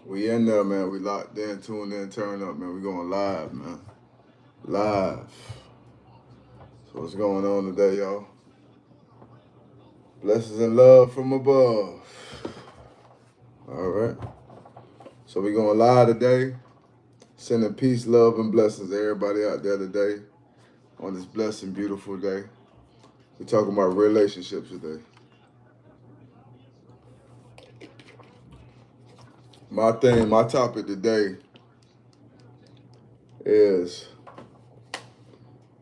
We in there, man. We locked in, tuned in, turned up, man. We going live, man. Live. So what's going on today, y'all? Blessings and love from above. All right. So we going live today. Sending peace, love, and blessings to everybody out there today on this blessed and beautiful day. We're talking about relationships today. My topic today is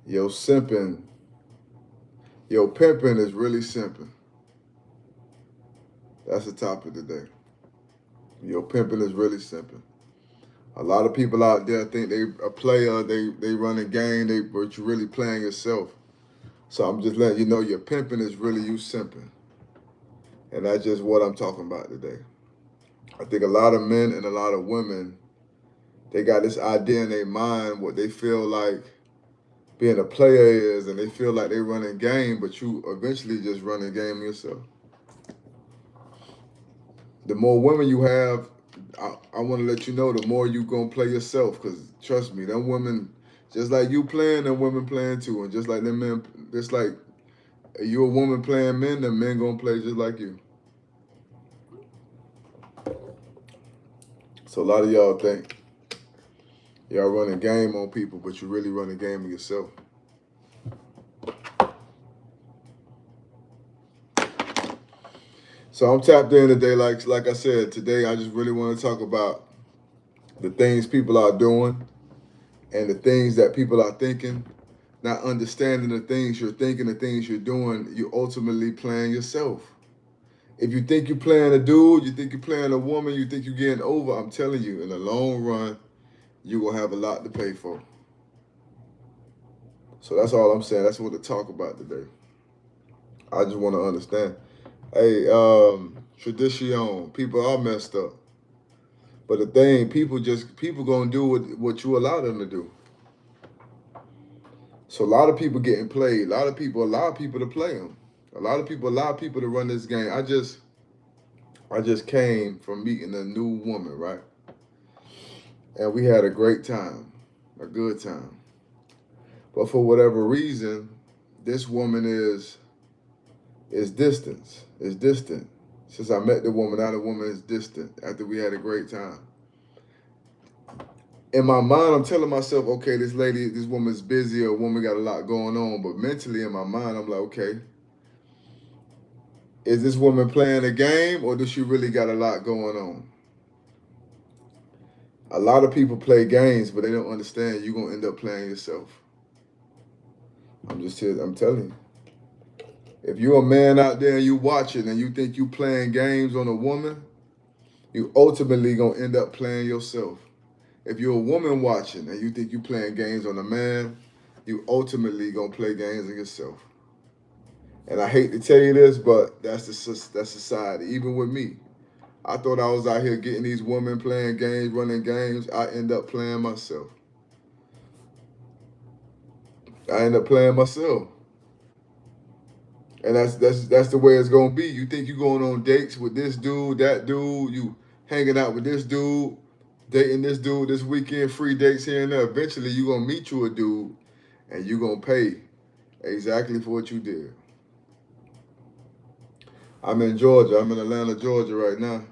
your simping. Your pimping is really simping. That's the topic today. Your pimping is really simping. A lot of people out there think they a player, they run a game, but you're really playing yourself. So I'm just letting you know your pimping is really you simping. And that's just what I'm talking about today. I think a lot of men and a lot of women, they got this idea in their mind what they feel like being a player is, and they feel like they run a game, but you eventually just run a game yourself. The more women you have, I want to let you know the more you gonna play yourself, because trust me, them women, just like you playing, them women playing too, and just like them men, just like you a woman playing men, them men gonna play just like you. So a lot of y'all think y'all run a game on people, but you really run a game of yourself. So I'm tapped in today, like I said, today I just really want to talk about the things people are doing and the things that people are thinking, not understanding the things you're thinking, the things you're doing, you're ultimately playing yourself. If you think you're playing a dude, you think you're playing a woman, you think you're getting over, I'm telling you, in the long run, you're going to have a lot to pay for. So that's all I'm saying. That's what to talk about today. I just want to understand. Hey, tradition, people are messed up. But the thing, people going to do what you allow them to do. So a lot of people getting played. A lot of people allow people to play them. A lot of people allow people to run this game. I just came from meeting a new woman, right? And we had a great time, a good time. But for whatever reason, this woman is distant. Since I met the woman, now the woman is distant after we had a great time. In my mind, I'm telling myself, okay, this woman's busy, or a woman got a lot going on. But mentally in my mind, I'm like, okay, is this woman playing a game, or does she really got a lot going on? A lot of people play games, but they don't understand you're going to end up playing yourself. I'm telling you. If you're a man out there and you watching and you think you playing games on a woman, you ultimately going to end up playing yourself. If you're a woman watching and you think you playing games on a man, you ultimately going to play games on yourself. And I hate to tell you this, but that's society. Even with me, I thought I was out here getting these women playing games, running games. I end up playing myself. And that's the way it's gonna be. You think you're going on dates with this dude, that dude, you hanging out with this dude, dating this dude this weekend, free dates here and there. Eventually you're gonna meet you a dude and you're gonna pay exactly for what you did. I'm in Georgia. I'm in Atlanta, Georgia right now.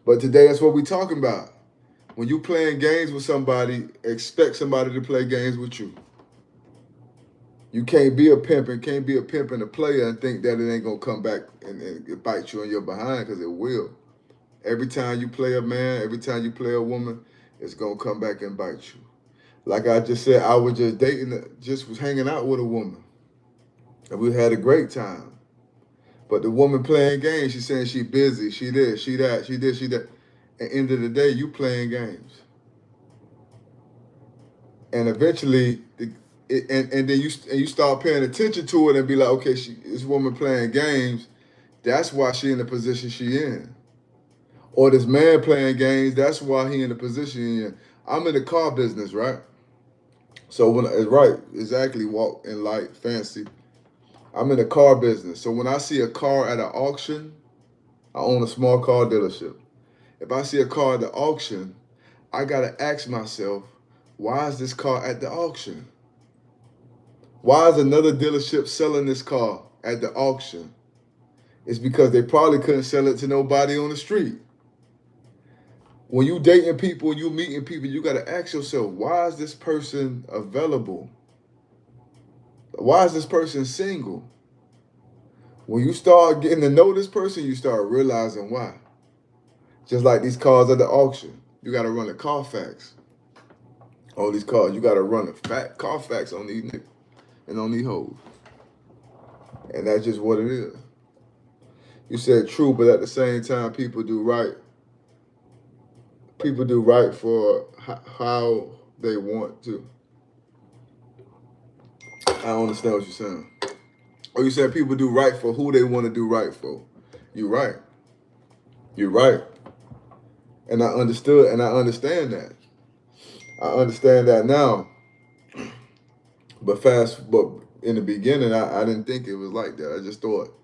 But today that's what we're talking about. When you playing games with somebody, expect somebody to play games with you. You can't be a pimp and a player and think that it ain't gonna come back and bite you in your behind, because it will. Every time you play a man, every time you play a woman, it's gonna come back and bite you. Like I just said, I was just was hanging out with a woman, and we had a great time. But the woman playing games, she's saying she busy, she this, she that, she this, she that. At the end of the day, you playing games. And eventually, and then you start paying attention to it and be like, okay, this woman playing games, that's why she in the position she in. Or this man playing games, that's why he in the position he in. I'm in the car business, right? So right, exactly, walk in light, fancy. I'm in the car business. So when I see a car at an auction, I own a small car dealership. If I see a car at the auction, I gotta ask myself, why is this car at the auction? Why is another dealership selling this car at the auction? It's because they probably couldn't sell it to nobody on the street. When you dating people, you meeting people, you gotta ask yourself, why is this person available? Why is this person single? When you start getting to know this person, you start realizing why. Just like these cars at the auction, you gotta run a Carfax. All these cars, you gotta run a Carfax on these niggas and on these hoes. And that's just what it is. You said true, but at the same time, people do right. People do right for how they want to. I don't understand what you're saying. Or you said people do right for who they want to do right for. You're right. You're right. And I understood, and I understand that. I understand that now. But in the beginning, I didn't think it was like that. I just thought,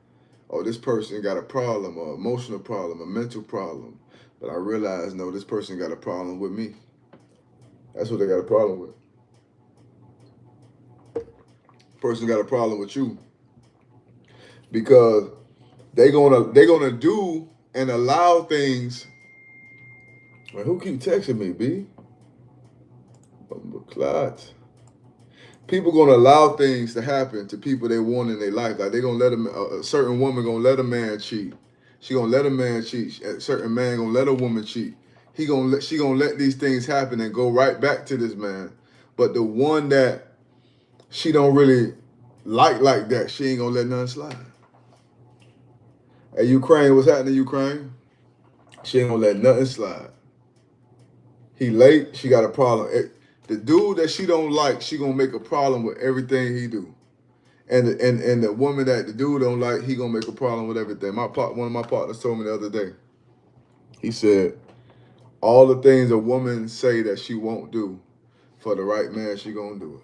oh, this person got a problem, or emotional problem, a mental problem. But I realized, no, this person got a problem with me. That's what they got a problem with. Person got a problem with you. Because they're gonna do and allow things. Man, who keep texting me, B? Clot. People gonna allow things to happen to people they want in their life. Like they gonna let a certain woman gonna let a man cheat. She gonna let a man cheat. A certain man gonna let a woman cheat. She gonna let these things happen and go right back to this man. But the one that she don't really like that, she ain't gonna let nothing slide. Hey, Ukraine, what's happening, Ukraine? She ain't gonna let nothing slide. He late, she got a problem. The dude that she don't like, she gonna make a problem with everything he do. And the woman that the dude don't like, he gonna make a problem with everything. One of my partners told me the other day. He said, all the things a woman say that she won't do, for the right man, she gonna do it.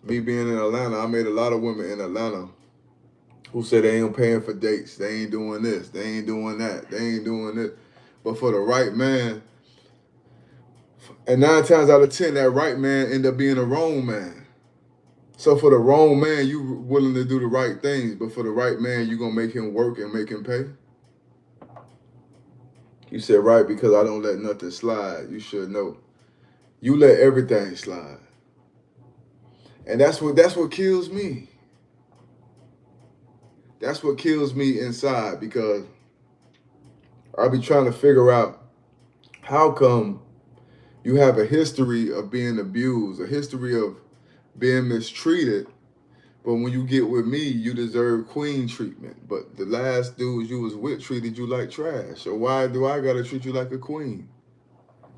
Me being in Atlanta, I made a lot of women in Atlanta who said they ain't paying for dates. They ain't doing this. They ain't doing that. They ain't doing this. But for the right man, and 9 times out of 10, that right man end up being a wrong man. So for the wrong man, you willing to do the right things. But for the right man, you going to make him work and make him pay? You said, right, because I don't let nothing slide. You should know. You let everything slide. And that's what kills me. That's what kills me inside, because I be trying to figure out how come you have a history of being abused, a history of being mistreated, but when you get with me, you deserve queen treatment. But the last dudes you was with treated you like trash. So why do I gotta treat you like a queen?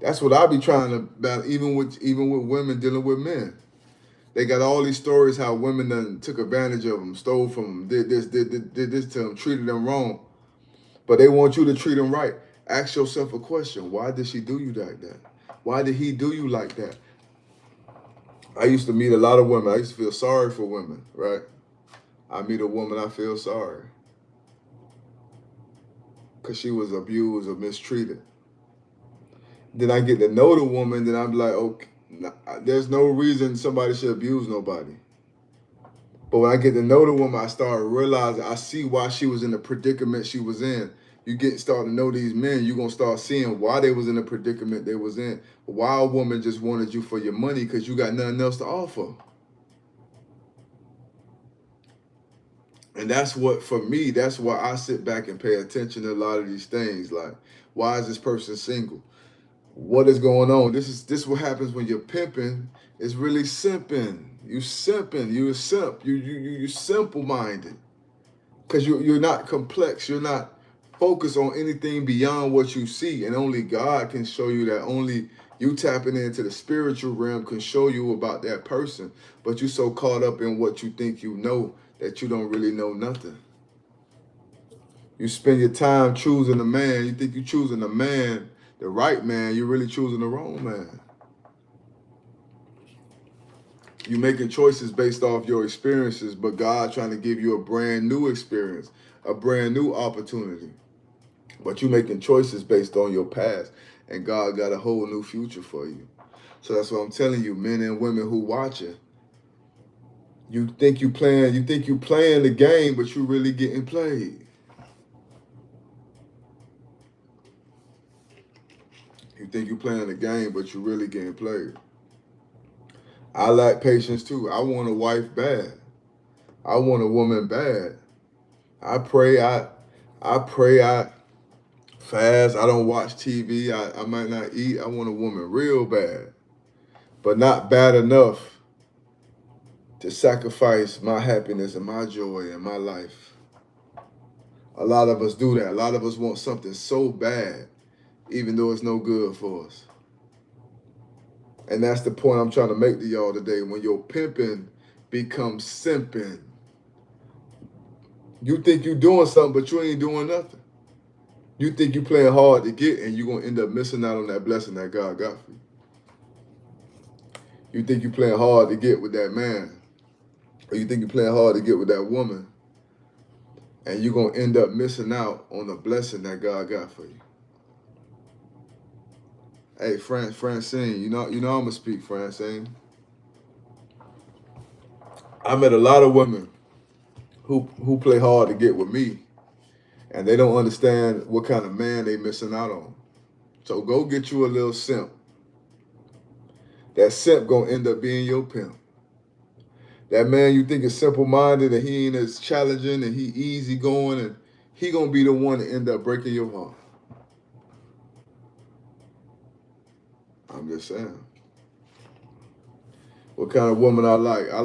That's what I be trying to battle, even with women dealing with men. They got all these stories how women done took advantage of them, stole from them, did this to them, treated them wrong. But they want you to treat them right. Ask yourself a question. Why did she do you like that? Why did he do you like that? I used to meet a lot of women. I used to feel sorry for women, right? I meet a woman, I feel sorry. Because she was abused or mistreated. Then I get to know the woman, then I'm like, okay, there's no reason somebody should abuse nobody. But when I get to know the woman, I start realizing, I see why she was in the predicament she was in. You start to know these men, you're going to start seeing why they was in the predicament they was in. Why a woman just wanted you for your money because you got nothing else to offer. And that's what, for me, that's why I sit back and pay attention to a lot of these things. Like, why is this person single? What is going on? This is what happens when you're pimping. It's really simping. You simping. You a simp. You simple-minded. Because you're not complex. You're not focused on anything beyond what you see. And only God can show you that. Only you tapping into the spiritual realm can show you about that person. But you're so caught up in what you think you know that you don't really know nothing. You spend your time choosing a man. You think you're choosing a man, the right man, you're really choosing the wrong man. You making choices based off your experiences, but God trying to give you a brand new experience, a brand new opportunity. But you making choices based on your past, and God got a whole new future for you. So that's what I'm telling you, men and women who watching. You think you playing the game, but you really getting played. You think you playing the game, but you really getting played. I lack patience too. I want a wife bad. I want a woman bad. I pray I fast. I don't watch TV. I might not eat. I want a woman real bad. But not bad enough to sacrifice my happiness and my joy and my life. A lot of us do that. A lot of us want something so bad, even though it's no good for us. And that's the point I'm trying to make to y'all today. When your pimping becomes simping, you think you doing something, but you ain't doing nothing. You think you playing hard to get, and you're going to end up missing out on that blessing that God got for you. You think you playing hard to get with that man, or you think you playing hard to get with that woman, and you're going to end up missing out on the blessing that God got for you. Hey, Francine, you know I'm going to speak, Francine. I met a lot of women who play hard to get with me, and they don't understand what kind of man they missing out on. So go get you a little simp. That simp gonna end up being your pimp. That man you think is simple-minded and he ain't as challenging and he easy going, and he gonna be the one to end up breaking your heart. I'm just saying. What kind of woman I like? I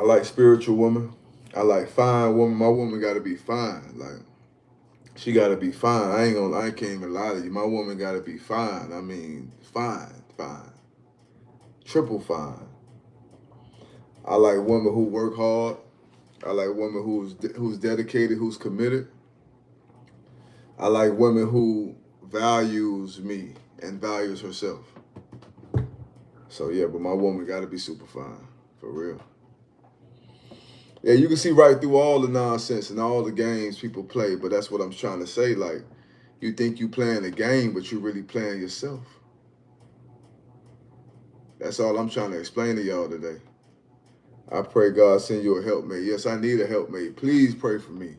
like spiritual woman. I like fine woman. My woman gotta be fine. Like, she gotta be fine. I can't even lie to you. My woman gotta be fine. I mean, fine. Triple fine. I like women who work hard. I like women who's dedicated, who's committed. I like women who values me and values herself. So yeah, but my woman gotta be super fine, for real. Yeah, you can see right through all the nonsense and all the games people play, but that's what I'm trying to say. Like, you think you playing a game, but you really playing yourself. That's all I'm trying to explain to y'all today. I pray God send you a helpmate. Yes, I need a helpmate. Please pray for me.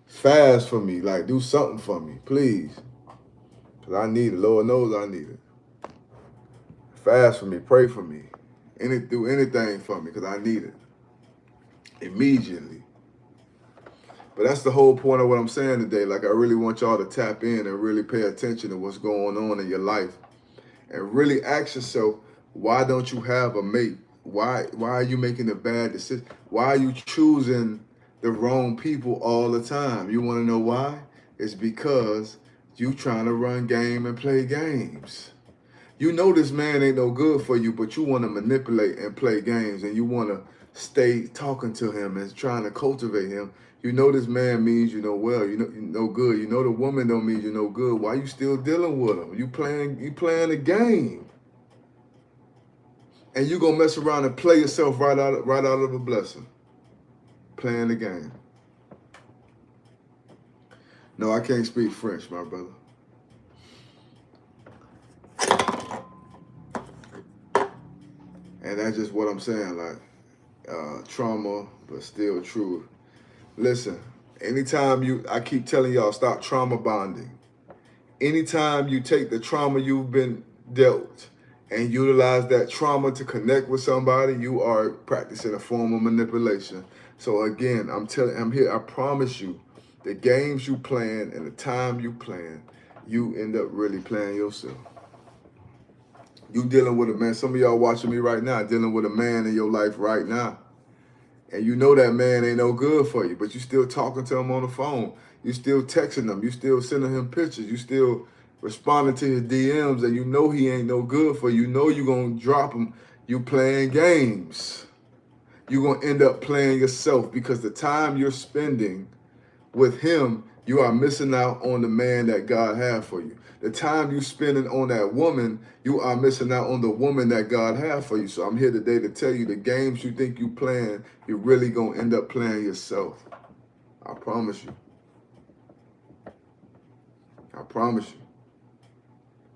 Fast for me. Like, do something for me, please. Because I need it. Lord knows I need it. Fast for me. Pray for me. Do anything for me because I need it. Immediately. But that's the whole point of what I'm saying today. Like, I really want y'all to tap in and really pay attention to what's going on in your life. And really ask yourself, why don't you have a mate? Why are you making a bad decision? Why are you choosing the wrong people all the time? You want to know why? It's because you trying to run game and play games. You know this man ain't no good for you, but you want to manipulate and play games, and you want to stay talking to him and trying to cultivate him. You know this man means you know well, you know good. You know the woman don't mean you no good. Why you still dealing with him? You playing a game. And you gonna mess around and play yourself right out of a blessing. Playing the game. No, I can't speak French, my brother. And that's just what I'm saying, like trauma, but still true. Listen, I keep telling y'all, stop trauma bonding. Anytime you take the trauma you've been dealt and utilize that trauma to connect with somebody, you are practicing a form of manipulation. So again, I'm here, I promise you, the games you playing and the time you playing, you end up really playing yourself. You dealing with a man, some of y'all watching me right now, dealing with a man in your life right now. And you know that man ain't no good for you, but you still talking to him on the phone. You still texting him. You still sending him pictures. You still responding to his DMs, and you know he ain't no good for you. You know you going to drop him. You playing games. You're going to end up playing yourself because the time you're spending with him You are missing out on the man that God has for you. The time you spending on that woman, you are missing out on the woman that God has for you. So I'm here today to tell you the games you think you playing, you're really going to end up playing yourself. I promise you. I promise you.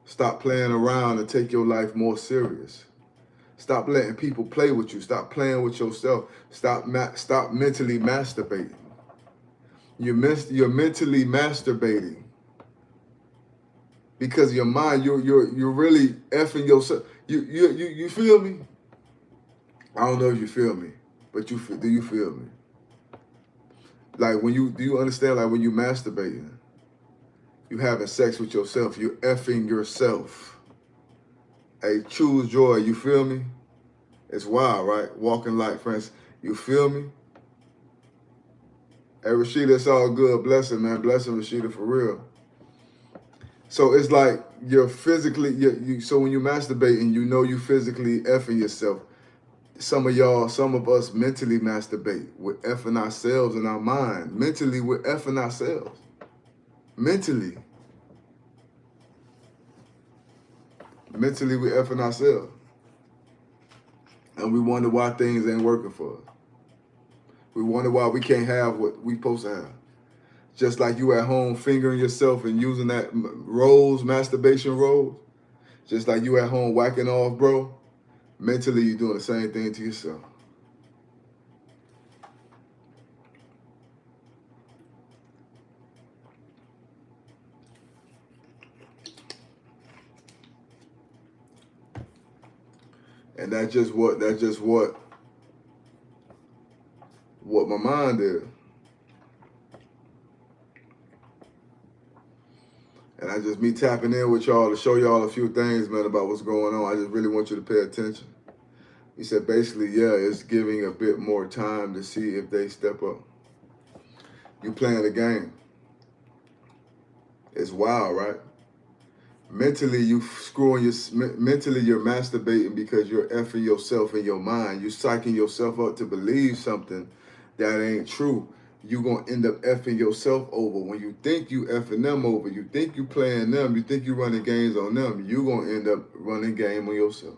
Stop playing around and take your life more serious. Stop letting people play with you. Stop playing with yourself. Stop mentally masturbating. You're mentally masturbating because your mind, you're really effing yourself. You feel me? I don't know if you feel me, but do you feel me? Like do you understand? Like when you masturbating, you having sex with yourself. You're effing yourself. Hey, choose joy. You feel me? It's wild, right? Walking light, friends. You feel me? Hey, Rashida, it's all good. Blessing, man. Blessing, Rashida, for real. So it's like you're physically, so when you masturbating, you know you physically effing yourself. Some of us mentally masturbate. We're effing ourselves in our mind. Mentally, we're effing ourselves. Mentally, we're effing ourselves. And we wonder why things ain't working for us. We wonder why we can't have what we supposed to have. Just like you at home fingering yourself and using that masturbation rolls. Just like you at home whacking off, bro. Mentally, you're doing the same thing to yourself. And that's just what my mind is. And I just me tapping in with y'all to show y'all a few things, man, about what's going on. I just really want you to pay attention. He said basically, yeah, it's giving a bit more time to see if they step up. You playing the game. It's wild, right? Mentally, mentally you're masturbating because you're effing yourself in your mind. You're psyching yourself up to believe something that ain't true. You're going to end up effing yourself over. When you think you effing them over, you think you playing them, you think you running games on them, you're going to end up running game on yourself.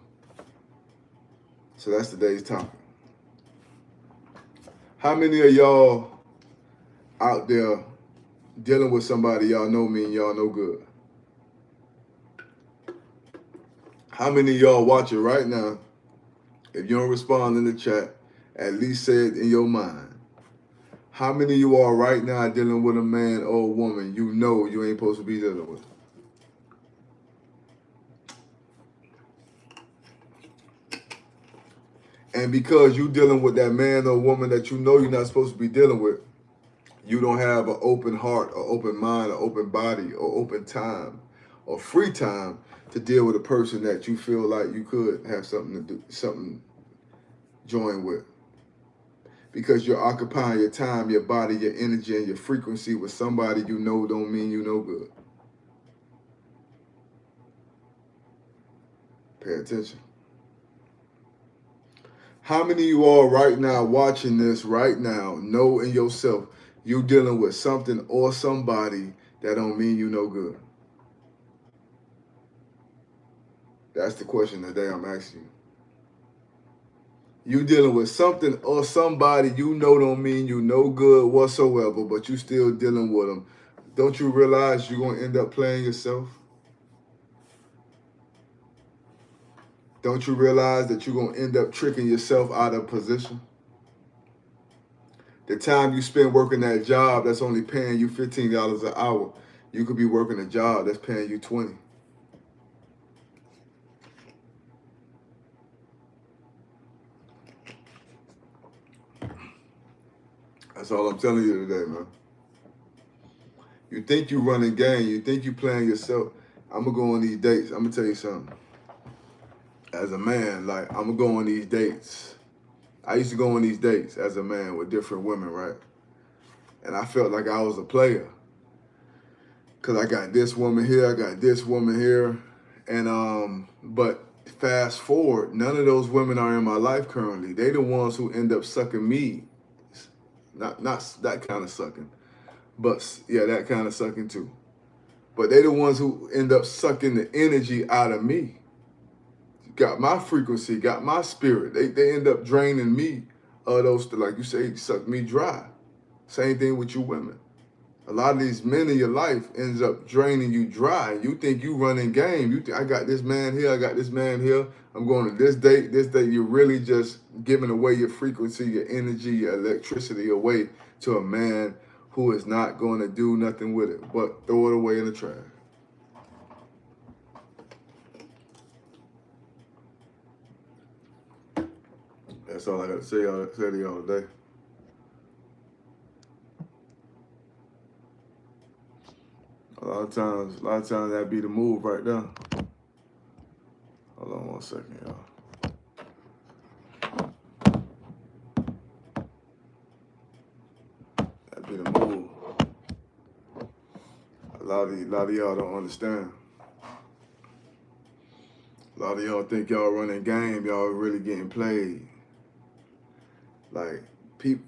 So that's today's topic. How many of y'all out there dealing with somebody y'all know me and y'all know good? How many of y'all watching right now, if you don't respond in the chat, at least say it in your mind. How many of you are right now dealing with a man or a woman you know you ain't supposed to be dealing with? And because you dealing with that man or woman that you know you're not supposed to be dealing with, you don't have an open heart or open mind or open body or open time or free time to deal with a person that you feel like you could have something join with. Because you're occupying your time, your body, your energy, and your frequency with somebody you know don't mean you no good. Pay attention. How many of you all right now watching this right now know in yourself you dealing with something or somebody that don't mean you no good? That's the question today I'm asking you. You dealing with something or somebody you know don't mean you no good whatsoever, but you still dealing with them. Don't you realize you're going to end up playing yourself? Don't you realize that you're going to end up tricking yourself out of position? The time you spend working that job that's only paying you $15 an hour, you could be working a job that's paying you $20. That's all I'm telling you today, man. You think you running game, you think you playing yourself. I'm going to go on these dates. I'm going to tell you something. As a man, like, I'm going to go on these dates. I used to go on these dates as a man with different women, right? And I felt like I was a player. Because I got this woman here, I got this woman here. And, but fast forward, none of those women are in my life currently. They the ones who end up sucking me. Not that kind of sucking. But yeah, that kind of sucking too. But they the ones who end up sucking the energy out of me. Got my frequency, got my spirit. They end up draining me of those, like you say, suck me dry. Same thing with you women. A lot of these men in your life ends up draining you dry. You think you running game. You think I got this man here, I got this man here. I'm going to this date, this date. You're really just giving away your frequency, your energy, your electricity away to a man who is not going to do nothing with it, but throw it away in the trash. That's all I got to say to y'all today. A lot of times that be the move right there. Hold on 1 second, y'all. That be the move. A lot of y'all don't understand. A lot of y'all think y'all running game, y'all really getting played. Like people,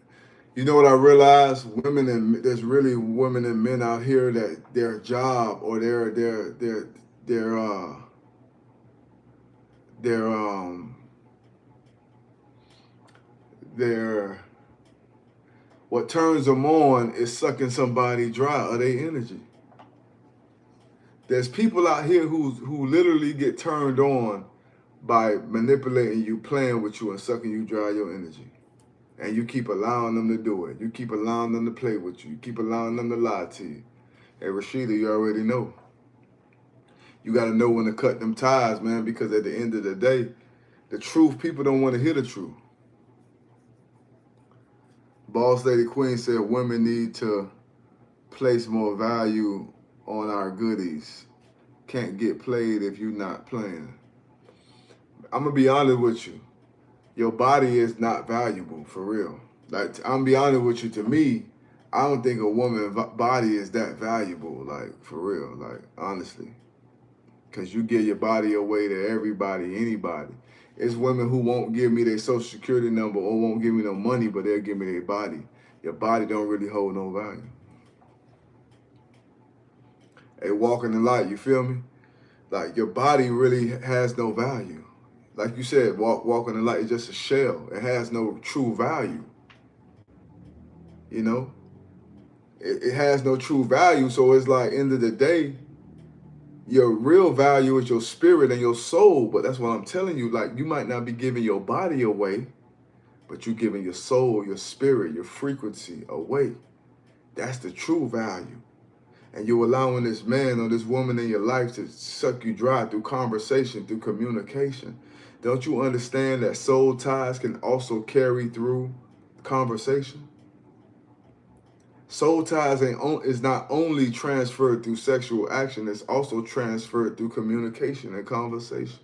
you know what I realize? There's really women and men out here that their job or their what turns them on is sucking somebody dry of their energy. There's people out here who literally get turned on by manipulating you, playing with you, and sucking you dry your energy. And you keep allowing them to do it. You keep allowing them to play with you. You keep allowing them to lie to you. Hey, Rashida, you already know. You got to know when to cut them ties, man, because at the end of the day, the truth, people don't want to hear the truth. Boss Lady Queen said women need to place more value on our goodies. Can't get played if you're not playing. I'm going to be honest with you. Your body is not valuable, for real. Like, I'm going to be honest with you. To me, I don't think a woman's body is that valuable, like, for real, like, honestly. Because you give your body away to everybody, anybody. It's women who won't give me their social security number or won't give me no money, but they'll give me their body. Your body don't really hold no value. Hey, walk in the light, you feel me? Like, your body really has no value. Like you said, walk in the light is just a shell. It has no true value. You know? It has no true value, so it's like, end of the day, your real value is your spirit and your soul. But that's what I'm telling you. Like, you might not be giving your body away, but you're giving your soul, your spirit, your frequency away. That's the true value. And you're allowing this man or this woman in your life to suck you dry through conversation, through communication. Don't you understand that soul ties can also carry through conversation? Soul ties is not only transferred through sexual action, it's also transferred through communication and conversation.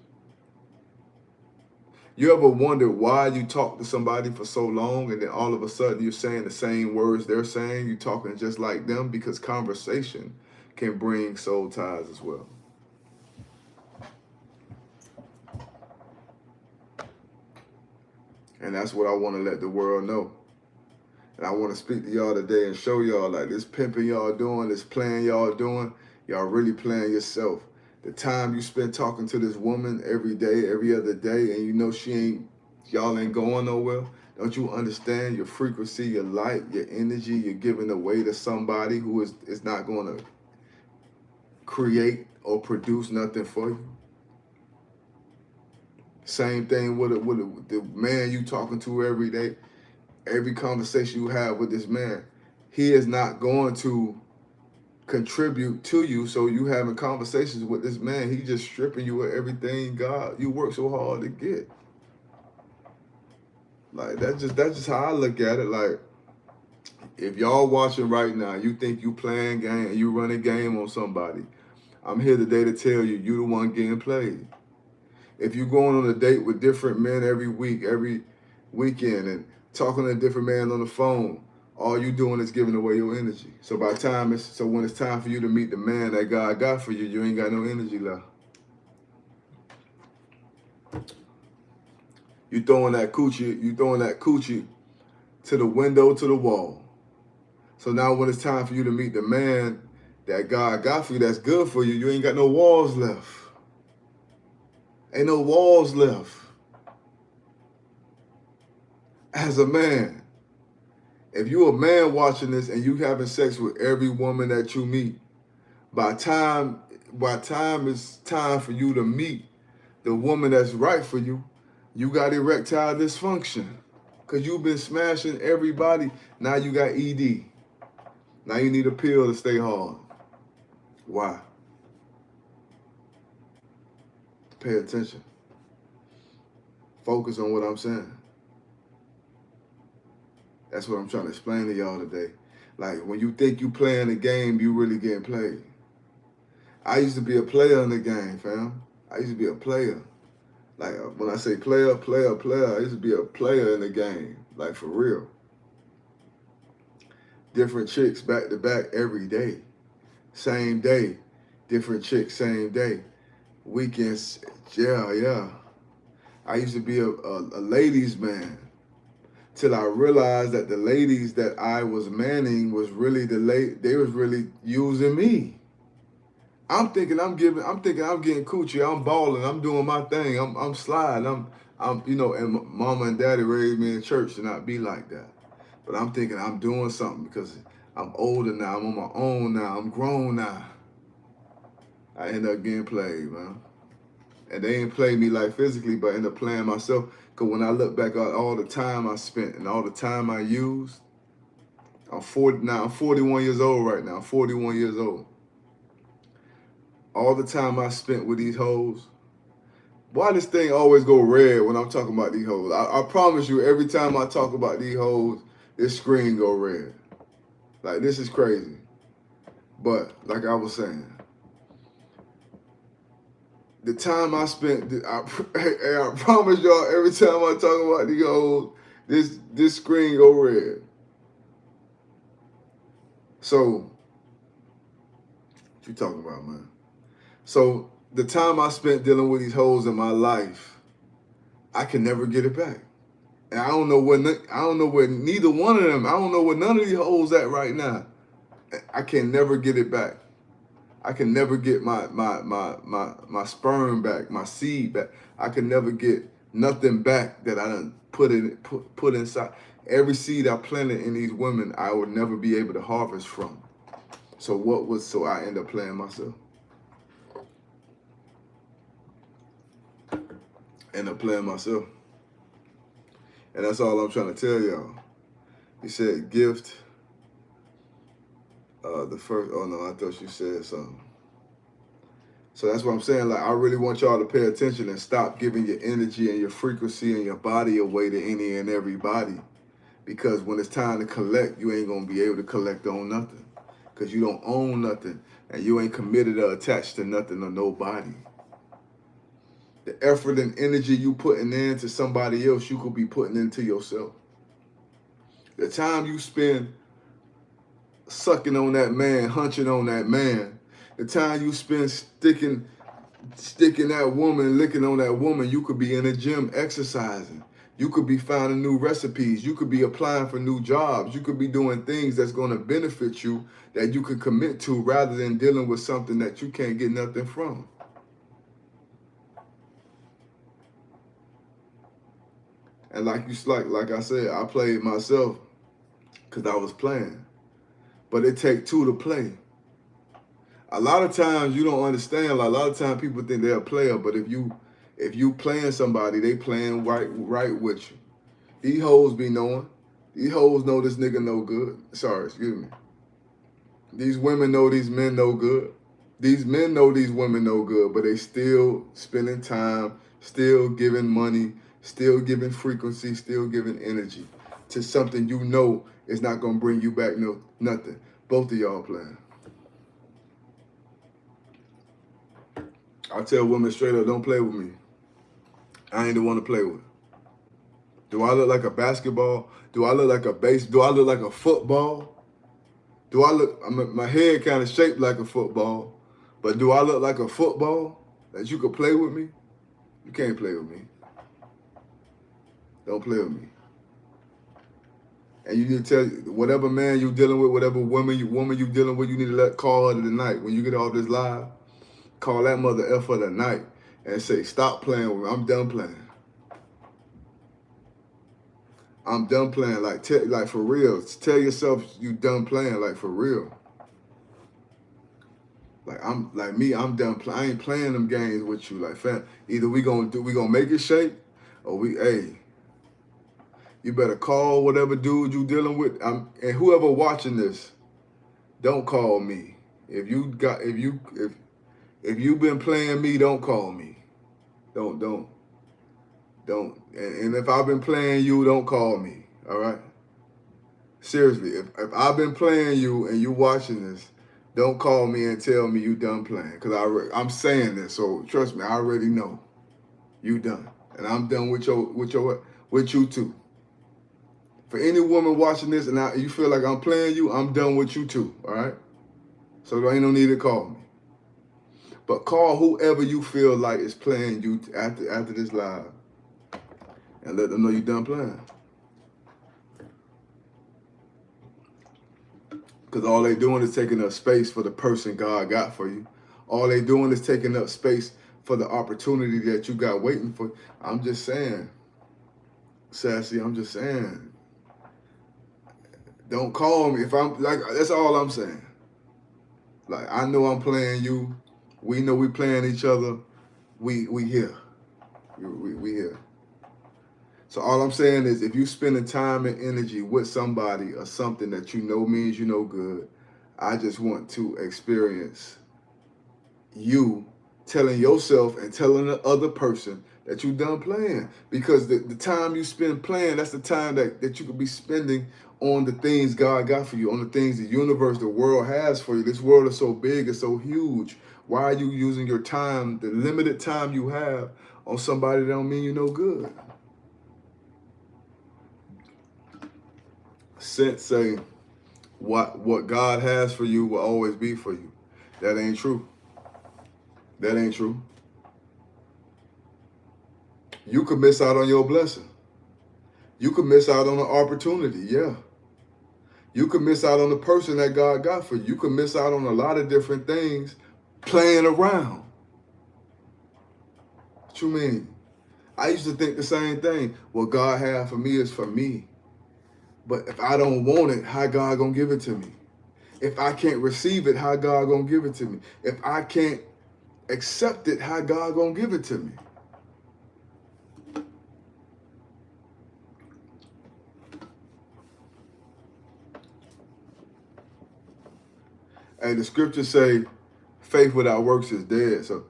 You ever wonder why you talk to somebody for so long and then all of a sudden you're saying the same words they're saying, you're talking just like them? Because conversation can bring soul ties as well. And that's what I want to let the world know. And I want to speak to y'all today and show y'all, like, this pimping y'all doing, this playing y'all doing, y'all really playing yourself. The time you spend talking to this woman every day, every other day, and you know y'all ain't going nowhere. Don't you understand your frequency, your light, your energy you're giving away to somebody who is not going to create or produce nothing for you? Same thing with the man you talking to every day. Every conversation you have with this man, he is not going to contribute to you. So you having conversations with this man, he just stripping you of everything God you work so hard to get. Like, that's just how I look at it. Like, if y'all watching right now, you think you playing game and you running game on somebody, I'm here today to tell you, you the one getting played. If you're going on a date with different men every week, every weekend, and talking to a different man on the phone, all you doing is giving away your energy. So when it's time for you to meet the man that God got for you, you ain't got no energy left. You throwing that coochie to the window, to the wall. So now when it's time for you to meet the man that God got for you, that's good for you, you ain't got no walls left. Ain't no walls left. As a man, if you a man watching this and you having sex with every woman that you meet, by time it's time for you to meet the woman that's right for you, you got erectile dysfunction. Because you've been smashing everybody. Now you got ED. Now you need a pill to stay hard. Why? Pay attention. Focus on what I'm saying. That's what I'm trying to explain to y'all today. Like, when you think you playing a game, you really getting played. I used to be a player in the game, fam. I used to be a player. Like, when I say player, I used to be a player in the game. Like, for real. Different chicks back to back every day. Same day. Different chicks, same day. Weekends, yeah. I used to be a ladies' man. Till I realized that the ladies that I was manning was really they was really using me. I'm thinking I'm getting coochie. I'm balling. I'm doing my thing. I'm sliding. I'm and mama and daddy raised me in church to not be like that. But I'm thinking I'm doing something because I'm older now. I'm on my own now. I'm grown now. I end up getting played, man. And they ain't played me like physically, but end up playing myself. Because when I look back at all the time I spent and all the time I used, I'm 40 now. I'm 41 years old right now. I'm 41 years old. All the time I spent with these hoes. Why this thing always go red when I'm talking about these hoes? I promise you, every time I talk about these hoes, this screen go red. Like, this is crazy. But like I was saying, the time I spent, I promise y'all, every time I talk about these hoes, this screen go red. So, what you talking about, man? So, the time I spent dealing with these hoes in my life, I can never get it back. And I don't know where neither one of them, I don't know where none of these hoes at right now. I can never get it back. I can never get my sperm back, my seed back. I can never get nothing back that I done put inside. Every seed I planted in these women, I would never be able to harvest from. So I end up playing myself. End up playing myself. And that's all I'm trying to tell y'all. He said gift. The first, oh no, I thought you said something. So that's what I'm saying. Like, I really want y'all to pay attention and stop giving your energy and your frequency and your body away to any and everybody. Because when it's time to collect, you ain't going to be able to collect on nothing. Because you don't own nothing. And you ain't committed or attached to nothing or nobody. The effort and energy you putting into somebody else, you could be putting into yourself. The time you spend sucking on that man, hunching on that man, the time you spend sticking that woman, licking on that woman, you could be in a gym exercising. You could be finding new recipes. You could be applying for new jobs. You could be doing things that's going to benefit you that you can commit to rather than dealing with something that you can't get nothing from. And like I said, I played myself because I was playing. But it take two to play. A lot of times you don't understand. Like, a lot of times people think they're a player, but if you playing somebody, they playing right with you. These hoes be knowing. These hoes know this nigga no good. Sorry, excuse me. These women know these men no good. These men know these women no good, but they still spending time, still giving money, still giving frequency, still giving energy to something you know is not gonna bring you back nothing. Both of y'all playing. I tell women straight up, don't play with me. I ain't the one to play with. Do I look like a basketball? Do I look like a base? Do I look like a football? Do I look, my head kind of shaped like a football, but do I look like a football that you could play with me? You can't play with me. Don't play with me. And you need to tell whatever man you dealing with, whatever woman you dealing with, you need to call her tonight. When you get off this live, call that mother F for the night and say, stop playing with me. I'm done playing. I'm done playing. Like for real. Tell yourself you done playing, like for real. I'm done playing. I ain't playing them games with you. Like, fam, either we gonna make it shake, or you better call whatever dude you dealing with. And whoever watching this, don't call me. If you've been playing me, don't call me. Don't. And if I've been playing you, don't call me. All right. Seriously, if I've been playing you and you watching this, don't call me and tell me you done playing. Cause I'm saying this, so trust me, I already know you done, and I'm done with you too. For any woman watching this and you feel like I'm playing you, I'm done with you too. All right. So there ain't no need to call me. But call whoever you feel like is playing you after this live, and let them know you done playing. Because all they doing is taking up space for the person God got for you. All they doing is taking up space for the opportunity that you got waiting for. I'm just saying, Sassy, I'm just saying. Don't call me if I'm like, that's all I'm saying. Like, I know I'm playing you. We know we playing each other. We here. We here. So all I'm saying is, if you spending time and energy with somebody or something that you know means you know good, I just want to experience you telling yourself and telling the other person that you done playing. Because the time you spend playing, that's the time that you could be spending on the things God got for you, on the things the universe, the world has for you. This world is so big and so huge. Why are you using your time, the limited time you have, on somebody that don't mean you no good? Sense say what God has for you will always be for you. That ain't true. That ain't true. You could miss out on your blessing. You could miss out on an opportunity, yeah. You could miss out on the person that God got for you. You could miss out on a lot of different things playing around. What you mean? I used to think the same thing. What God had for me is for me. But if I don't want it, how God gonna give it to me? If I can't receive it, how God gonna give it to me? If I can't accept it, how God gonna give it to me? And the scriptures say, faith without works is dead. So,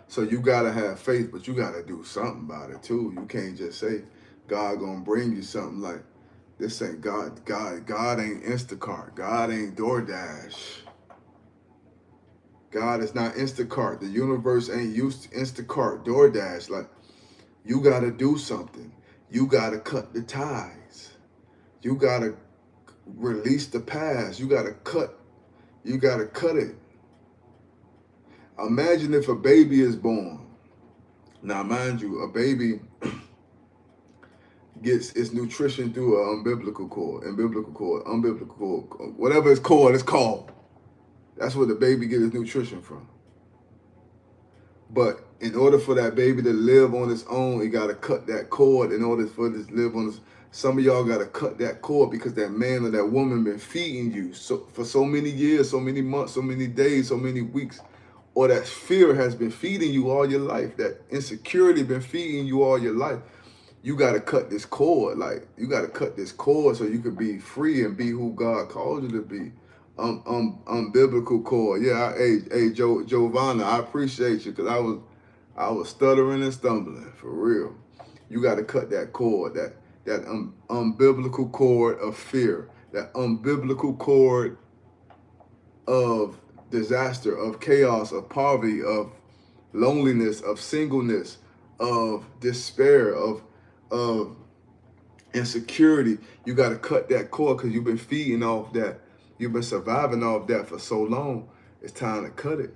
so you gotta have faith, but you gotta do something about it too. You can't just say, God gonna bring you something. Like, this ain't God ain't Instacart. God ain't DoorDash. God is not Instacart. The universe ain't used to Instacart, DoorDash. Like, you gotta do something. You gotta cut the ties. You gotta release the past. You gotta cut it. Imagine if a baby is born. Now, mind you, a baby gets its nutrition through an umbilical cord, whatever it's called. That's where the baby gets its nutrition from. But in order for that baby to live on its own, it got to cut that cord. In order for it to live on its, some of y'all got to cut that cord because that man or that woman been feeding you for so many years, so many months, so many days, so many weeks. Or that fear has been feeding you all your life. That insecurity been feeding you all your life. You got to cut this cord. Like, you got to cut this cord so you can be free and be who God called you to be. Biblical cord. Yeah, Giovanna, I appreciate you because I was stuttering and stumbling for real. You got to cut that cord, that unbiblical cord of fear, that unbiblical cord of disaster, of chaos, of poverty, of loneliness, of singleness, of despair, of insecurity. You got to cut that cord because you've been feeding off that. You've been surviving off that for so long. It's time to cut it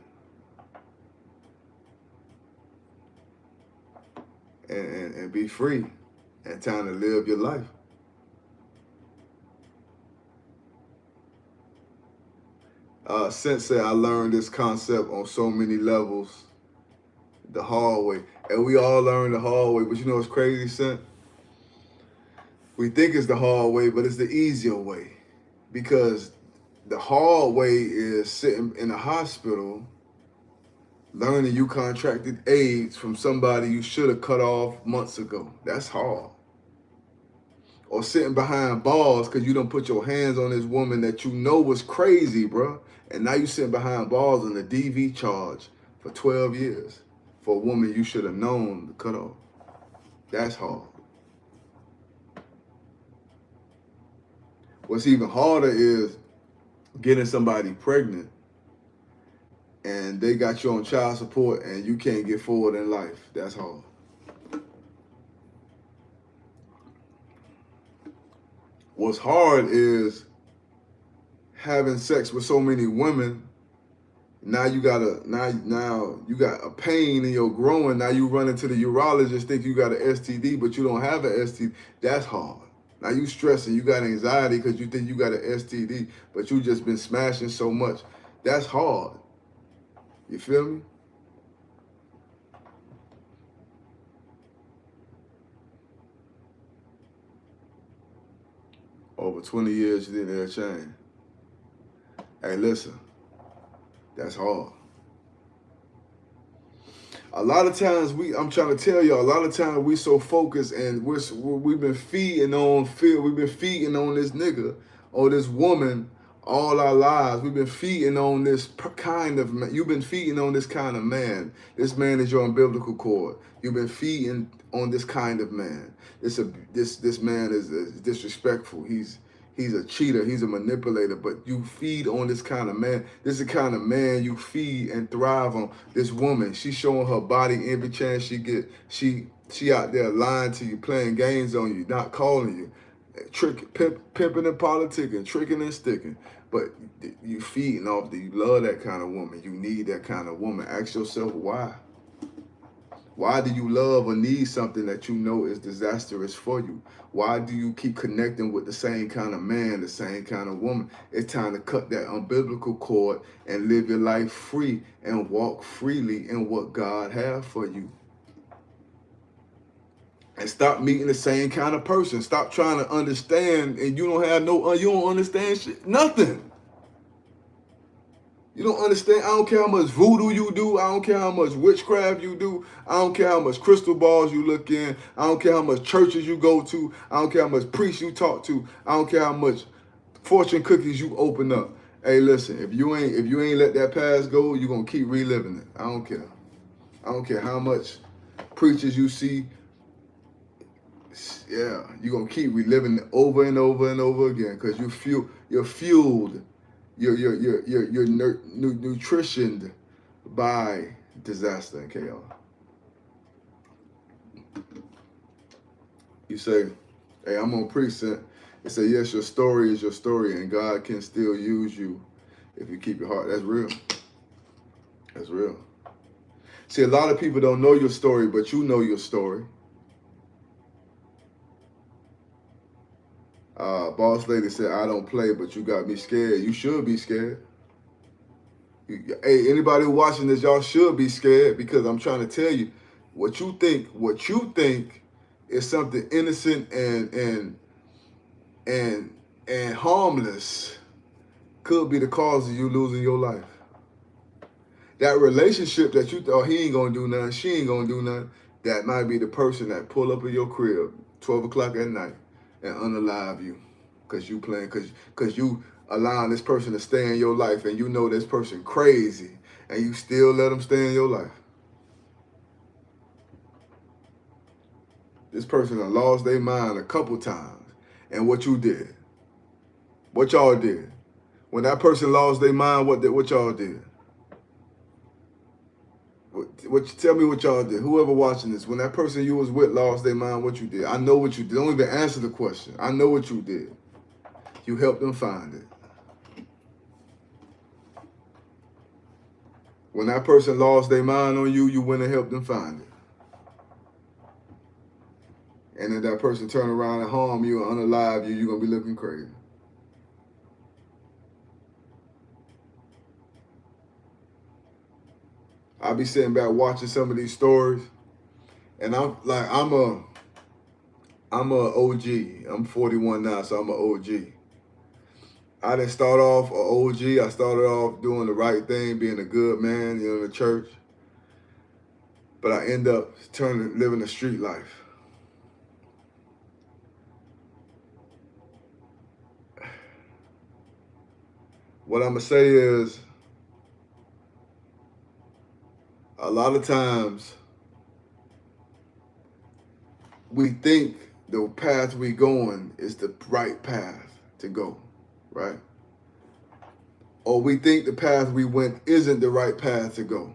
and be free, and time to live your life. Sensei, I learned this concept on so many levels, the hard way. And we all learn the hard way, but you know what's crazy, Sent? We think it's the hard way, but it's the easier way. Because the hard way is sitting in a hospital learning you contracted AIDS from somebody you should have cut off months ago. That's hard. Or sitting behind bars because you don't put your hands on this woman that you know was crazy, bro. And now you sitting behind bars on a DV charge for 12 years for a woman you should have known to cut off. That's hard. What's even harder is getting somebody pregnant and they got you on child support and you can't get forward in life. That's hard. What's hard is having sex with so many women. Now you got a pain in your groin. Now you run into the urologist, think you got an STD, but you don't have an STD. That's hard. Now you stressing, you got anxiety because you think you got an STD, but you just been smashing so much. That's hard. You feel me? Over 20 years, you didn't have a change. Hey, listen, that's hard. A lot of times I'm trying to tell you, a lot of times we so focused and we've been feeding on this nigga or this woman all our lives. We've been feeding on this kind of man. You've been feeding on this kind of man. This man is your umbilical cord. You've been feeding on this kind of man. This man is disrespectful. He's a cheater. He's a manipulator. But you feed on this kind of man. This is the kind of man you feed and thrive on. This woman, she's showing her body every chance she get. She out there lying to you, playing games on you, not calling you, pimping and politicking, tricking and sticking. But you feeding off that. You love that kind of woman. You need that kind of woman. Ask yourself why. Why do you love or need something that you know is disastrous for you? Why do you keep connecting with the same kind of man, the same kind of woman? It's time to cut that umbilical cord and live your life free and walk freely in what God has for you. And stop meeting the same kind of person. Stop trying to understand and you don't understand shit, nothing. You don't understand. I don't care how much voodoo you do. I don't care how much witchcraft you do. I don't care how much crystal balls you look in. I don't care how much churches you go to. I don't care how much priests you talk to. I don't care how much fortune cookies you open up. Hey, listen, if you ain't let that past go, you're gonna keep reliving it. I don't care. I don't care how much preachers you see. Yeah, you're gonna keep reliving it over and over and over again because you're fueled. You're nutritioned by disaster and chaos. You say, hey, I'm on precinct. It say, yes, your story is your story and God can still use you if you keep your heart. That's real. That's real. See, a lot of people don't know your story, but you know your story. Boss lady said, I don't play, but you got me scared. You should be scared. Hey, anybody watching this, y'all should be scared because I'm trying to tell you, what you think is something innocent and harmless could be the cause of you losing your life. That relationship that you thought he ain't gonna do nothing, she ain't gonna do nothing, that might be the person that pull up in your crib 12 o'clock at night and unalive you because you playing, because you allowing this person to stay in your life and you know this person crazy and you still let them stay in your life. This person done lost their mind a couple times. And what you did, what y'all did. When that person lost their mind, what y'all did? Tell me what y'all did. Whoever watching this, when that person you was with lost their mind, what you did? I know what you did. Don't even answer the question. I know what you did. You helped them find it. When that person lost their mind on you, you went and helped them find it. And if that person turn around and harm you or unalive you, you're going to be looking crazy. I be sitting back watching some of these stories, and I'm a OG. I'm 41 now, so I'm a OG. I didn't start off a OG. I started off doing the right thing, being a good man, in the church. But I end up living a street life. What I'm gonna say is, a lot of times we think the path we going is the right path to go, right? Or we think the path we went isn't the right path to go.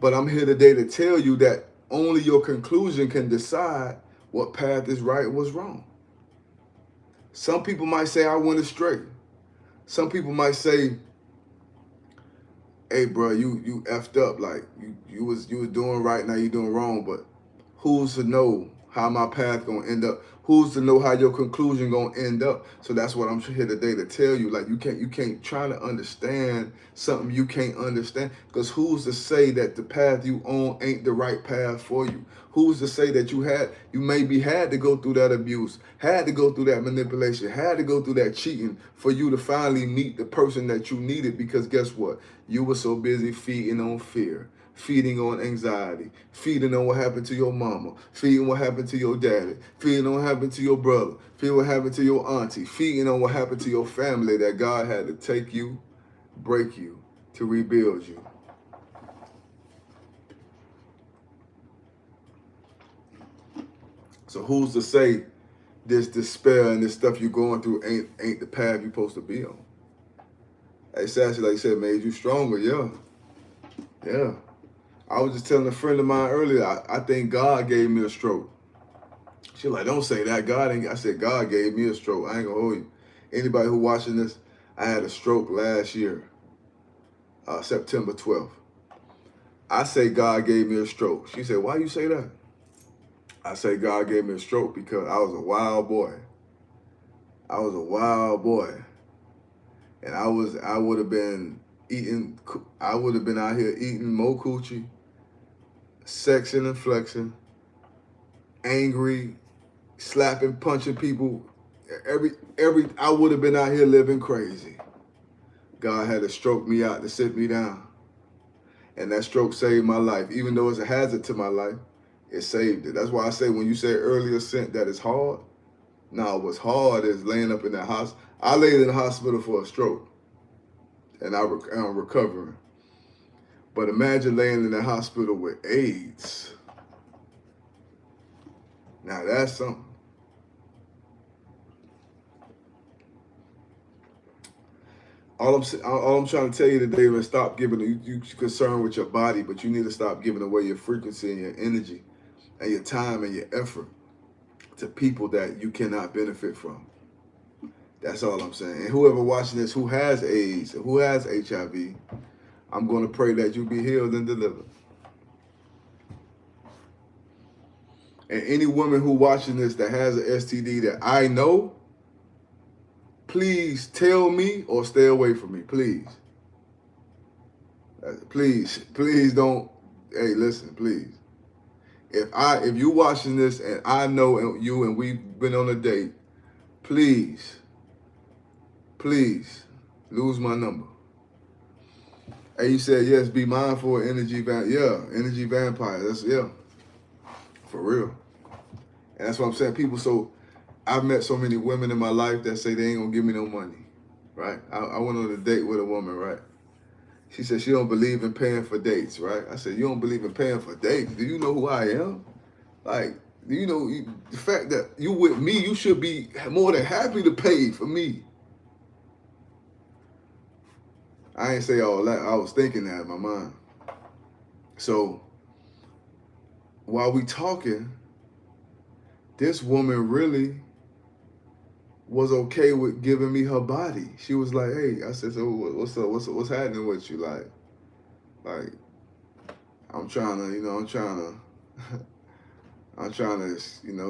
But I'm here today to tell you that only your conclusion can decide what path is right and what's wrong. Some people might say I went astray. Some people might say, "Hey, bro, you effed up. Like you was doing right, now you doing wrong." But who's to know how my path gonna end up? Who's to know how your conclusion gonna end up? So that's what I'm here today to tell you. Like you can't try to understand something you can't understand. Because who's to say that the path you on ain't the right path for you? Who's to say that you maybe had to go through that abuse, had to go through that manipulation, had to go through that cheating for you to finally meet the person that you needed? Because guess what? You were so busy feeding on fear, feeding on anxiety, feeding on what happened to your mama, feeding what happened to your daddy, feeding on what happened to your brother, feeding what happened to your auntie, feeding on what happened to your family, that God had to take you, break you, to rebuild you. So who's to say this despair and this stuff you're going through ain't the path you're supposed to be on? Hey, Sassy, like you said, made you stronger, yeah. Yeah. I was just telling a friend of mine earlier, I think God gave me a stroke. She like, don't say that. God ain't. I said, God gave me a stroke. I ain't gonna hold you. Anybody who watching this, I had a stroke last year, September 12th. I say God gave me a stroke. She said, why you say that? I say God gave me a stroke because I was a wild boy. I was a wild boy. And I would have been out here eating more coochie, sexing and flexing, angry, slapping, punching people. I would have been out here living crazy. God had to stroke me out to sit me down. And that stroke saved my life. Even though it's a hazard to my life, it saved it. That's why I say when you said earlier, Sent, that it's hard. No, what's hard is laying up in that hospital. I laid in the hospital for a stroke. And I'm recovering. But imagine laying in the hospital with AIDS. Now that's something. All I'm trying to tell you today is stop giving you concerned with your body, but you need to stop giving away your frequency and your energy and your time and your effort to people that you cannot benefit from. That's all I'm saying. And whoever watching this who has AIDS, who has HIV, I'm going to pray that you be healed and delivered. And any woman who watching this that has an STD that I know, please tell me or stay away from me, please. Please don't. Hey, listen, please. If you watching this and I know you and we've been on a date, please lose my number. Hey, you said yes. Be mindful of energy vampire. That's for real. And that's what I'm saying. I've met so many women in my life that say they ain't gonna give me no money, right? I went on a date with a woman, right? She said she don't believe in paying for dates, right? I said, you don't believe in paying for dates? Do you know who I am? Like, do you know the fact that you with me, you should be more than happy to pay for me. I ain't say all that. I was thinking that in my mind. So while we talking, this woman really was okay with giving me her body. She was like, hey, I said, so what's up? What's happening with you? Like, I'm trying to,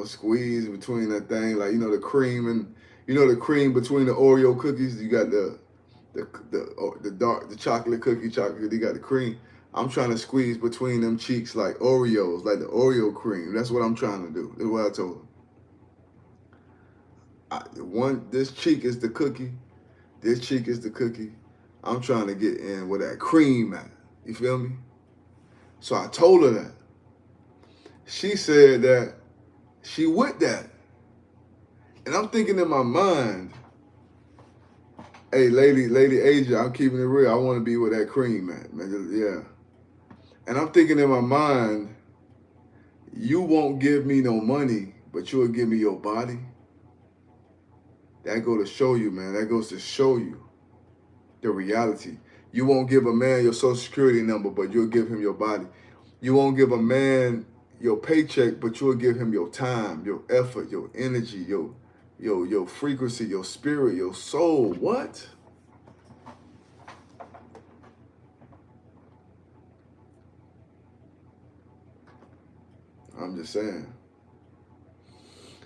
squeeze between that thing. Like, the cream the cream between the Oreo cookies. You got the chocolate cookie, you got the cream. I'm trying to squeeze between them cheeks like Oreos, like the Oreo cream. That's what I'm trying to do. That's what I told her. This cheek is the cookie. This cheek is the cookie. I'm trying to get in where that cream at. You feel me? So I told her that. She said that she with that. And I'm thinking in my mind, hey, Lady Asia, I'm keeping it real. I want to be with that cream, man. Yeah. And I'm thinking in my mind, you won't give me no money, but you'll give me your body. That go to show you, man. That goes to show you the reality. You won't give a man your social security number, but you'll give him your body. You won't give a man your paycheck, but you'll give him your time, your effort, your energy, your frequency, your spirit, your soul. What? I'm just saying.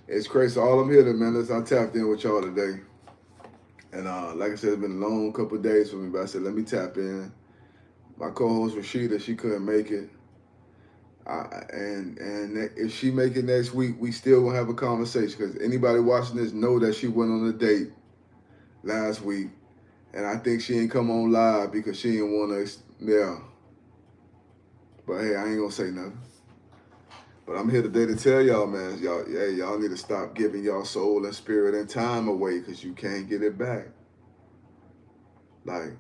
It's crazy. So all I'm here to, man, I tapped in with y'all today. And like I said, it's been a long couple of days for me, but I said, let me tap in. My co-host Rashida, she couldn't make it. And if she make it next week, we still gonna have a conversation, because anybody watching this know that she went on a date last week, and I think she ain't come on live because she didn't want to. Yeah. But hey, I ain't gonna say nothing. But I'm here today to tell y'all, man, y'all need to stop giving y'all soul and spirit and time away, because you can't get it back. Like,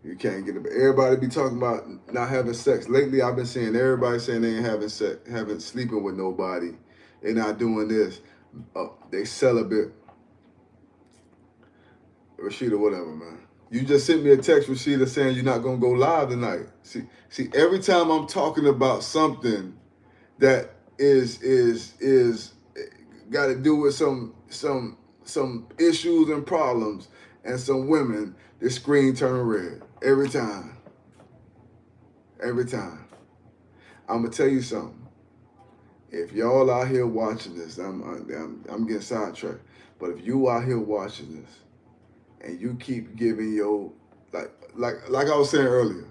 you can't get it back. Everybody be talking about not having sex. Lately, I've been seeing everybody saying they ain't having sex, sleeping with nobody. They not doing this. They celibate. Rashida, whatever, man. You just sent me a text, Rashida, saying you're not gonna go live tonight. See, every time I'm talking about something that is got to do with some issues and problems and some women, the screen turn red every time. Every time. I'm gonna tell you something. If y'all out here watching this, I'm getting sidetracked. But if you out here watching this and you keep giving your like I was saying earlier,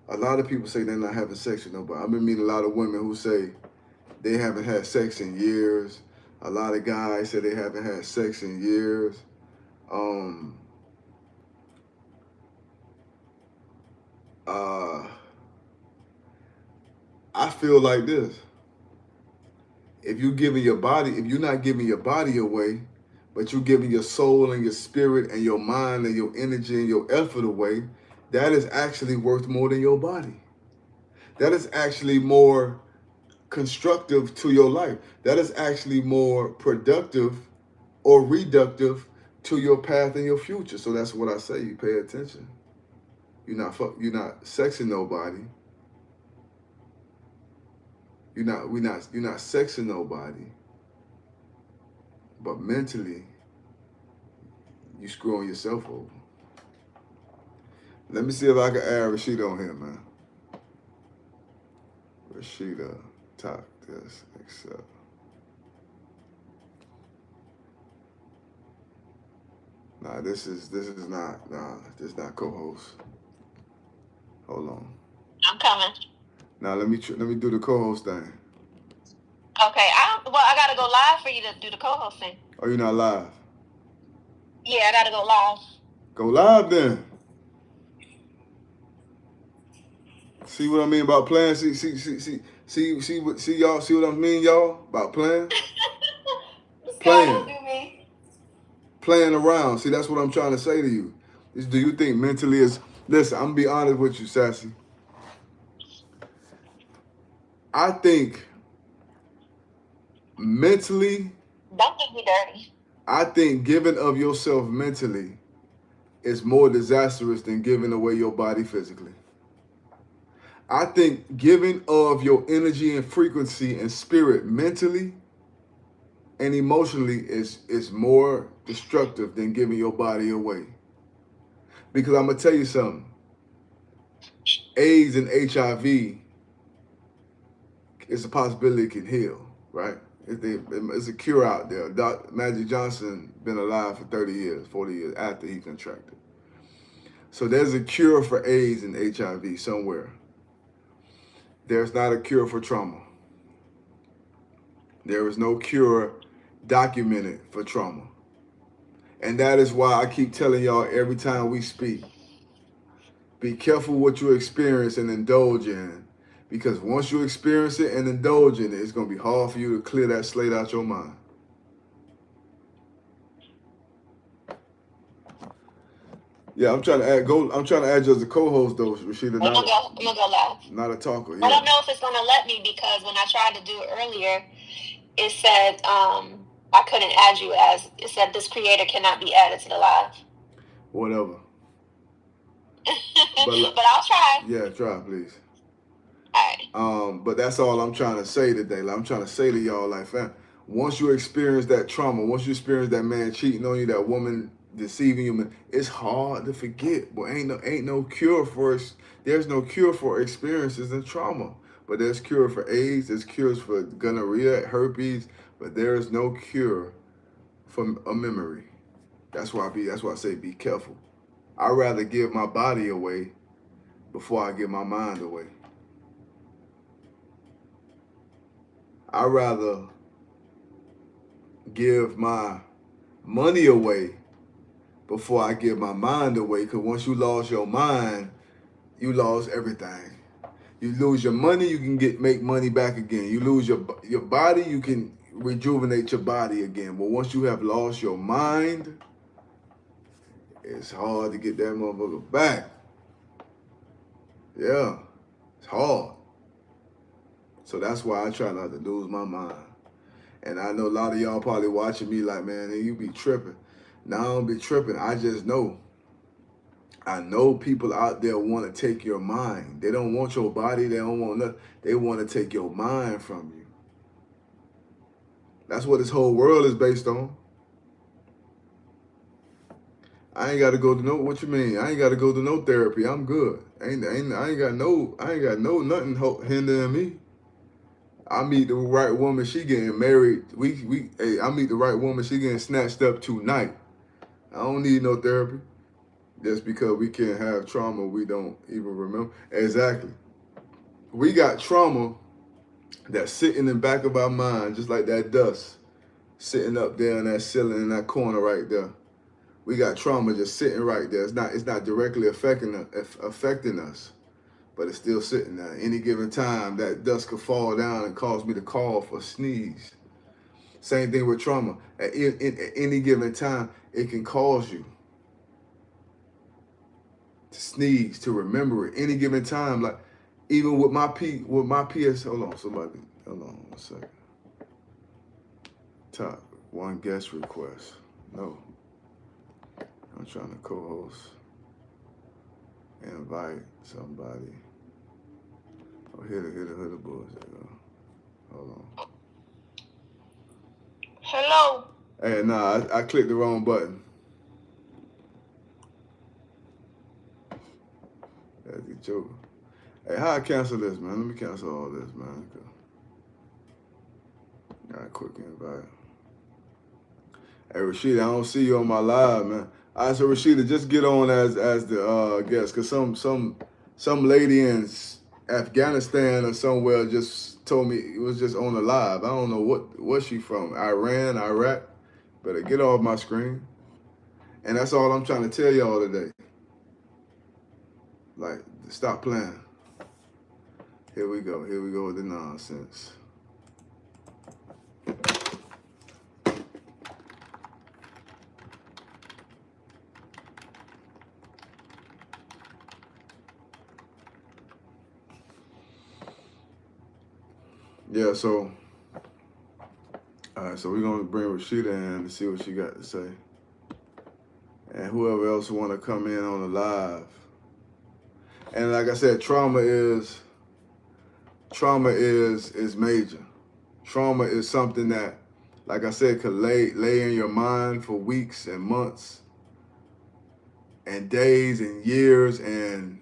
a lot of people say they're not having sex with nobody. I've been meeting a lot of women who say they haven't had sex in years. A lot of guys say they haven't had sex in years. I feel like this. If you're not giving your body away, but you're giving your soul and your spirit and your mind and your energy and your effort away, that is actually worth more than your body. That is actually more constructive to your life. That is actually more productive or reductive to your path and your future. So that's what I say. You pay attention. You're not sexing nobody. You're not sexing nobody. But mentally, you screwing yourself over. Let me see if I can add Rashida on here, man. Rashida, top this, accept. Nah, this is not co-host. Hold on. I'm coming. Now let me do the co-host thing. Okay, I gotta go live for you to do the co-host thing. Oh, you're not live? Yeah, I gotta go live. Go live then. See what I mean about playing? See y'all. See what I mean, y'all, about playing? Playing around. See, that's what I'm trying to say to you. Do you think mentally is? Listen, I'm gonna be honest with you, Sassy. I think mentally. Don't get me dirty. I think giving of yourself mentally is more disastrous than giving away your body physically. I think giving of your energy and frequency and spirit mentally and emotionally is more destructive than giving your body away. Because I'm going to tell you something. AIDS and HIV is a possibility it can heal, right? It's a cure out there. Magic Johnson been alive for 30 years, 40 years after he contracted. So there's a cure for AIDS and HIV somewhere. There's not a cure for trauma. There is no cure documented for trauma. And that is why I keep telling y'all every time we speak, be careful what you experience and indulge in. Because once you experience it and indulge in it, it's going to be hard for you to clear that slate out your mind. Yeah, I'm trying to add you as a co-host though, Rashida. I'm gonna go live. Not a talker. Yeah. I don't know if it's gonna let me because when I tried to do it earlier, it said I couldn't add you as it said this creator cannot be added to the live. Whatever. But I'll try. Yeah, try please. All right. But that's all I'm trying to say today. Like, I'm trying to say to y'all, like, fam, once you experience that trauma, once you experience that man cheating on you, that woman deceiving you, it's hard to forget. But ain't no cure for it. There's no cure for experiences and trauma. But there's cure for AIDS, there's cures for gonorrhea, herpes, but there is no cure for a memory. That's why I say be careful. I'd rather give my body away before I give my mind away. I'd rather give my money away before I give my mind away. Because once you lost your mind, you lost everything. You lose your money, you can make money back again. You lose your body, you can rejuvenate your body again. But once you have lost your mind, it's hard to get that motherfucker back. Yeah, it's hard. So that's why I try not to lose my mind. And I know a lot of y'all probably watching me like, man, you be tripping. No, I don't be tripping. I just know. I know people out there want to take your mind. They don't want your body. They don't want nothing. They want to take your mind from you. That's what this whole world is based on. I ain't got to go to no. What you mean? I ain't got to go to no therapy. I'm good. I ain't got no nothing hindering me. I meet the right woman. She getting married. I meet the right woman. She getting snatched up tonight. I don't need no therapy. Just because we can't have trauma we don't even remember. Exactly. We got trauma that's sitting in the back of our mind, just like that dust sitting up there in that ceiling in that corner right there. We got trauma just sitting right there. It's not directly affecting us, but it's still sitting there. At any given time, that dust could fall down and cause me to cough or sneeze. Same thing with trauma. At any given time, it can cause you to sneeze, to remember it. Any given time, like even with my PS. Hold on a second. Top one guest request. No, I'm trying to co-host. Invite somebody. Oh, hit the bullshit. Hold on. Hello. Hey, nah, I clicked the wrong button. That's the joke. Hey, how I cancel this, man? Let me cancel all this, man. All right, quick invite. Hey, Rashida, I don't see you on my live, man. All right, so Rashida, just get on as the guest, cause some lady in Afghanistan or somewhere just told me it was just on the live. I don't know what she from. Iran, Iraq. Better get off my screen. And that's all I'm trying to tell y'all today. Like, stop playing. Here we go with the nonsense. Yeah, so, all right, so we're going to bring Rashida in to see what she got to say. And whoever else want to come in on the live. And like I said, trauma is major. Trauma is something that, like I said, could lay in your mind for weeks and months and days and years, and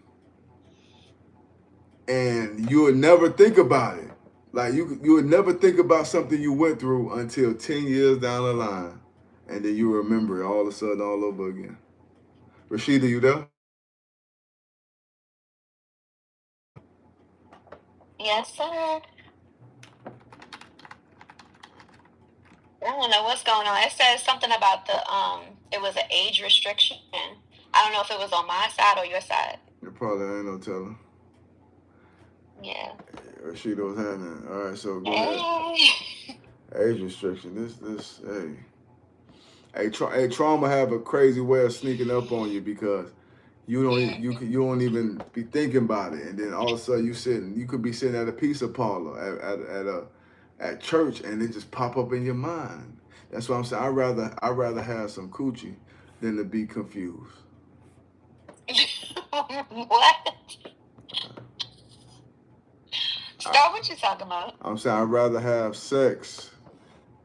you would never think about it. Like you would never think about something you went through until 10 years down the line, and then you remember it all of a sudden all over again. Rashida, you there? Yes, sir. I don't know what's going on. It says something about it was an age restriction. I don't know if it was on my side or your side. It probably ain't no telling. Yeah. Rashido's handing. All right, so go ahead. Hey. Age restriction. Hey, trauma have a crazy way of sneaking up on you because you don't even be thinking about it, and then all of a sudden you could be sitting at a pizza parlor at church, and it just pop up in your mind. That's what I'm saying. I rather have some coochie than to be confused. What? Stop what you talking about. I'm saying I'd rather have sex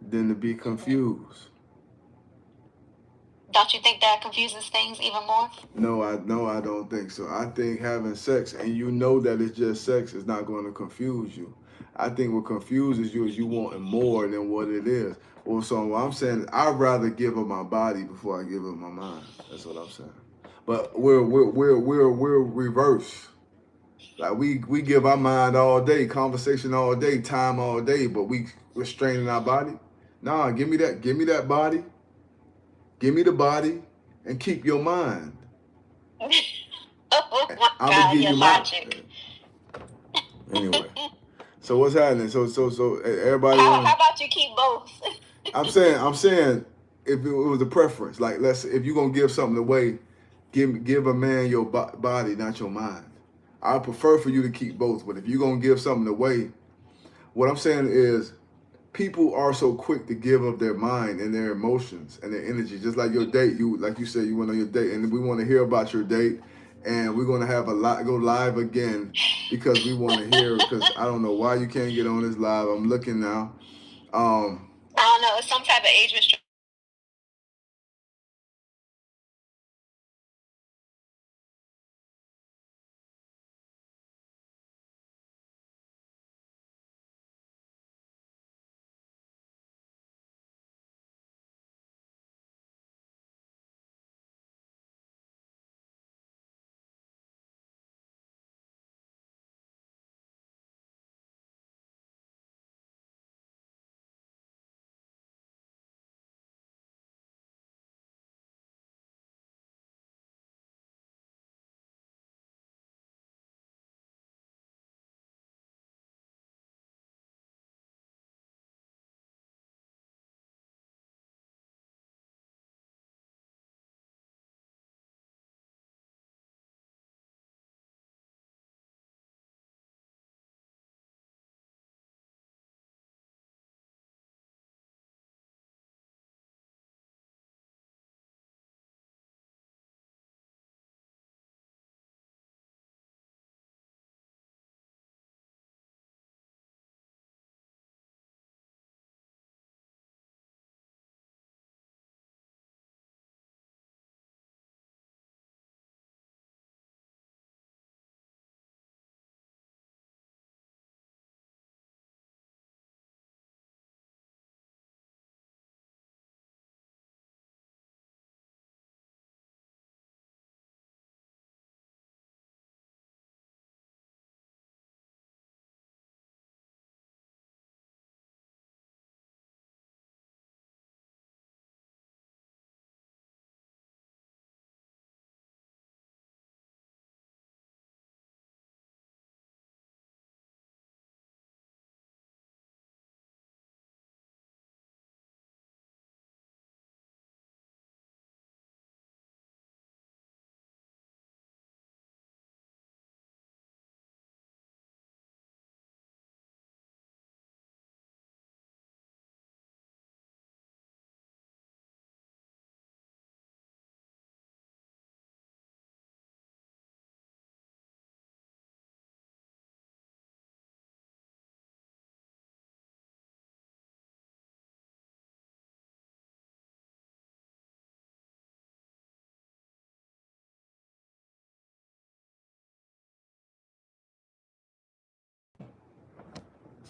than to be confused. Don't you think that confuses things even more? No, I don't think so. I think having sex and you know that it's just sex is not going to confuse you. I think what confuses you is you wanting more than what it is. Well, so what I'm saying is I'd rather give her my body before I give her my mind. That's what I'm saying. But we're reverse. Like we give our mind all day, conversation all day, time all day, but we restraining our body. Nah, give me that body, give me the body, and keep your mind. Oh my I'm gonna God, give your you my logic. anyway. So what's happening? So everybody How on. about you keep both? I'm saying if it was a preference, like if you're gonna give something away, give a man your body, not your mind. I prefer for you to keep both, but if you're gonna give something away, what I'm saying is people are so quick to give up their mind and their emotions and their energy. Just like your date, like you said, you went on your date, and we want to hear about your date, and we're gonna have go live again because we want to hear. Because I don't know why you can't get on this live. I'm looking now. I don't know. It's some type of age restriction.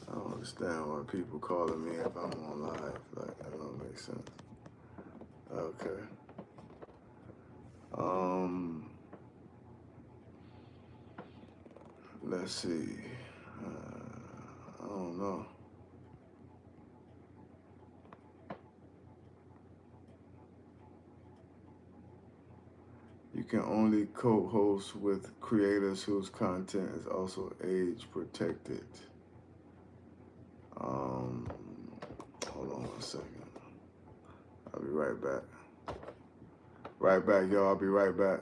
I don't understand why people calling me if I'm on live. Like that don't make sense. Okay. Let's see. You can only co-host with creators whose content is also age protected. Hold on 1 second. I'll be right back. Right back, y'all. I'll be right back.